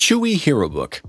Chewy HeroBook.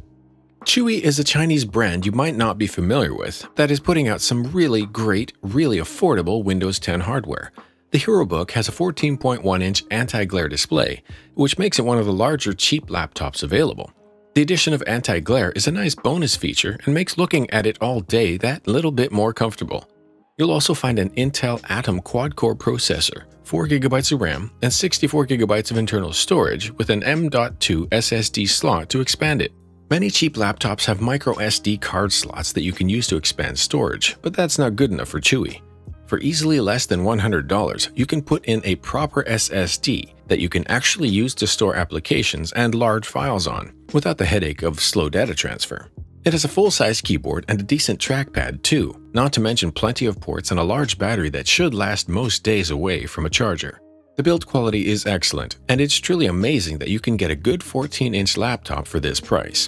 Chewy is a Chinese brand you might not be familiar with that is putting out some really great, really affordable Windows 10 hardware. The HeroBook has a 14.1-inch anti-glare display, which makes it one of the larger cheap laptops available. The addition of anti-glare is a nice bonus feature and makes looking at it all day that little bit more comfortable. You'll also find an Intel Atom quad-core processor, 4GB of RAM, and 64GB of internal storage with an M.2 SSD slot to expand it. Many cheap laptops have micro SD card slots that you can use to expand storage, but that's not good enough for Chewy. For easily less than $100, you can put in a proper SSD that you can actually use to store applications and large files on, without the headache of slow data transfer. It has a full-size keyboard and a decent trackpad too, not to mention plenty of ports and a large battery that should last most days away from a charger. The build quality is excellent, and it's truly amazing that you can get a good 14-inch laptop for this price.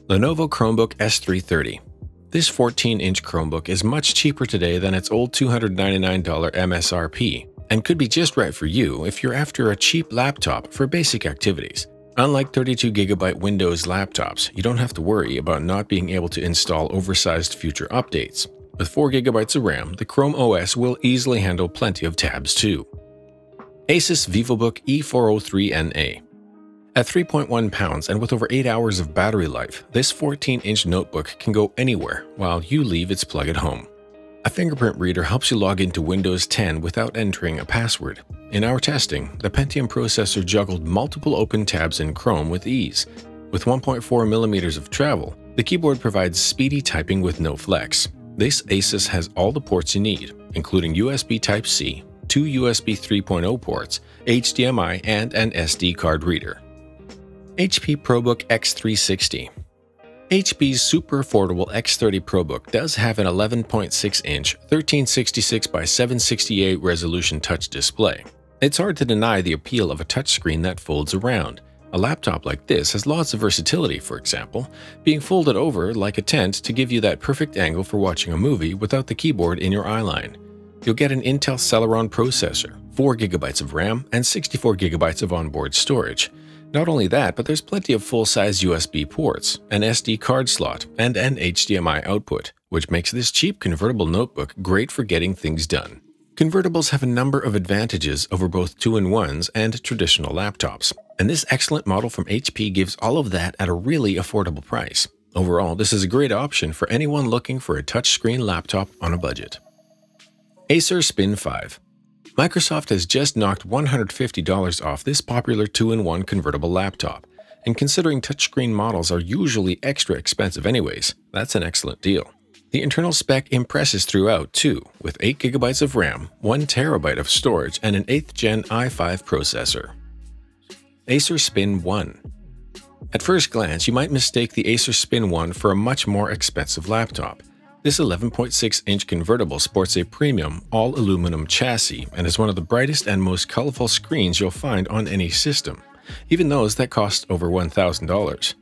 Lenovo Chromebook S330. This 14-inch Chromebook is much cheaper today than its old $299 MSRP, and could be just right for you if you're after a cheap laptop for basic activities. Unlike 32GB Windows laptops, you don't have to worry about not being able to install oversized future updates. With 4GB of RAM, the Chrome OS will easily handle plenty of tabs too. Asus VivoBook E403NA. At 3.1 pounds and with over 8 hours of battery life, this 14-inch notebook can go anywhere while you leave its plug at home. A fingerprint reader helps you log into Windows 10 without entering a password. In our testing, the Pentium processor juggled multiple open tabs in Chrome with ease. With 1.4mm of travel, the keyboard provides speedy typing with no flex. This Asus has all the ports you need, including USB Type-C, 2 USB 3.0 ports, HDMI, and an SD card reader. HP ProBook X360. HP's super affordable X30 ProBook does have an 11.6-inch 1366 by 768 resolution touch display. It's hard to deny the appeal of a touchscreen that folds around. A laptop like this has lots of versatility, for example, being folded over like a tent to give you that perfect angle for watching a movie without the keyboard in your eyeline. You'll get an Intel Celeron processor, 4GB of RAM, and 64GB of onboard storage. Not only that, but there's plenty of full-size USB ports, an SD card slot, and an HDMI output, which makes this cheap convertible notebook great for getting things done. Convertibles have a number of advantages over both 2-in-1s and traditional laptops, and this excellent model from HP gives all of that at a really affordable price. Overall, this is a great option for anyone looking for a touchscreen laptop on a budget. Acer Spin 5. Microsoft has just knocked $150 off this popular 2-in-1 convertible laptop, and considering touchscreen models are usually extra expensive anyways, that's an excellent deal. The internal spec impresses throughout too, with 8GB of RAM, 1TB of storage, and an 8th Gen i5 processor. Acer Spin 1. At first glance, you might mistake the Acer Spin 1 for a much more expensive laptop. This 11.6-inch convertible sports a premium, all-aluminum chassis and is one of the brightest and most colorful screens you'll find on any system, even those that cost over $1,000.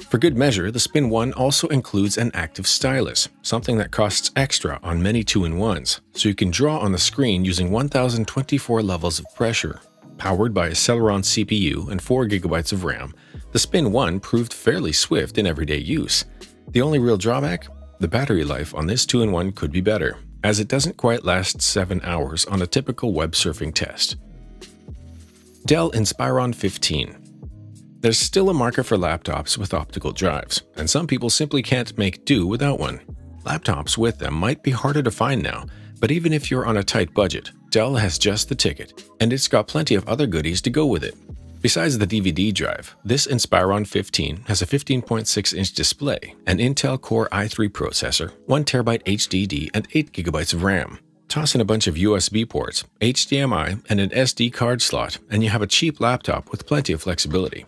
For good measure, the Spin 1 also includes an active stylus, something that costs extra on many 2-in-1s, so you can draw on the screen using 1024 levels of pressure. Powered by a Celeron CPU and 4GB of RAM, the Spin 1 proved fairly swift in everyday use. The only real drawback? The battery life on this 2-in-1 could be better, as it doesn't quite last 7 hours on a typical web surfing test. Dell Inspiron 15. There's still a market for laptops with optical drives, and some people simply can't make do without one. Laptops with them might be harder to find now, but even if you're on a tight budget, Dell has just the ticket, and it's got plenty of other goodies to go with it. Besides the DVD drive, this Inspiron 15 has a 15.6-inch display, an Intel Core i3 processor, 1TB HDD, and 8GB of RAM. Toss in a bunch of USB ports, HDMI, and an SD card slot, and you have a cheap laptop with plenty of flexibility.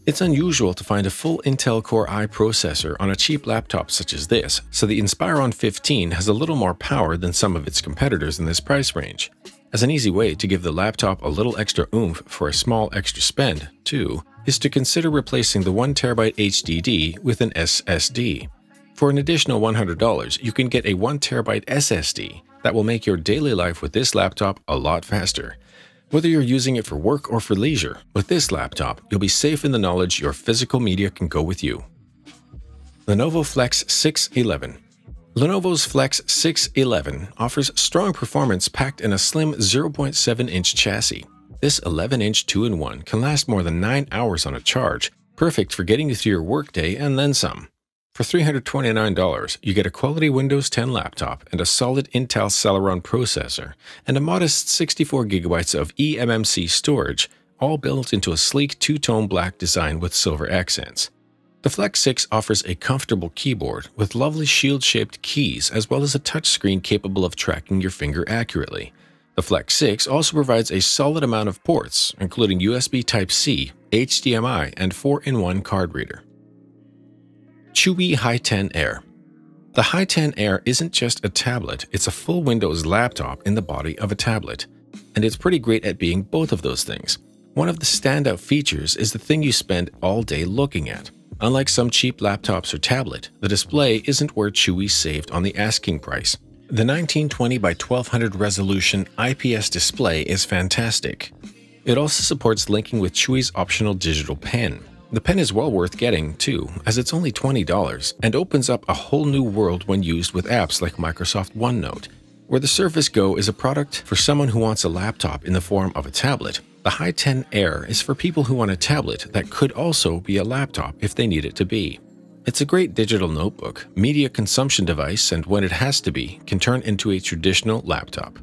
It's unusual to find a full Intel Core i processor on a cheap laptop such as this, so the Inspiron 15 has a little more power than some of its competitors in this price range. As an easy way to give the laptop a little extra oomph for a small extra spend, too, is to consider replacing the 1TB HDD with an SSD. For an additional $100, you can get a 1TB SSD that will make your daily life with this laptop a lot faster. Whether you're using it for work or for leisure, with this laptop, you'll be safe in the knowledge your physical media can go with you. Lenovo Flex 611. Lenovo's Flex 611 offers strong performance packed in a slim 0.7-inch chassis. This 11-inch 2-in-1 can last more than 9 hours on a charge, perfect for getting you through your workday and then some. For $329, you get a quality Windows 10 laptop and a solid Intel Celeron processor, and a modest 64 GB of eMMC storage, all built into a sleek two-tone black design with silver accents. The Flex 6 offers a comfortable keyboard with lovely shield-shaped keys as well as a touchscreen capable of tracking your finger accurately. The Flex 6 also provides a solid amount of ports, including USB Type-C, HDMI, and 4-in-1 card reader. Chuwi Hi10 Air. The Hi10 Air isn't just a tablet, it's a full Windows laptop in the body of a tablet. And it's pretty great at being both of those things. One of the standout features is the thing you spend all day looking at. Unlike some cheap laptops or tablet, the display isn't where Chuwi saved on the asking price. The 1920 by 1200 resolution IPS display is fantastic. It also supports linking with Chuwi's optional digital pen. The pen is well worth getting, too, as it's only $20 and opens up a whole new world when used with apps like Microsoft OneNote. Where the Surface Go is a product for someone who wants a laptop in the form of a tablet, the Hi10 Air is for people who want a tablet that could also be a laptop if they need it to be. It's a great digital notebook, media consumption device, and when it has to be, can turn into a traditional laptop.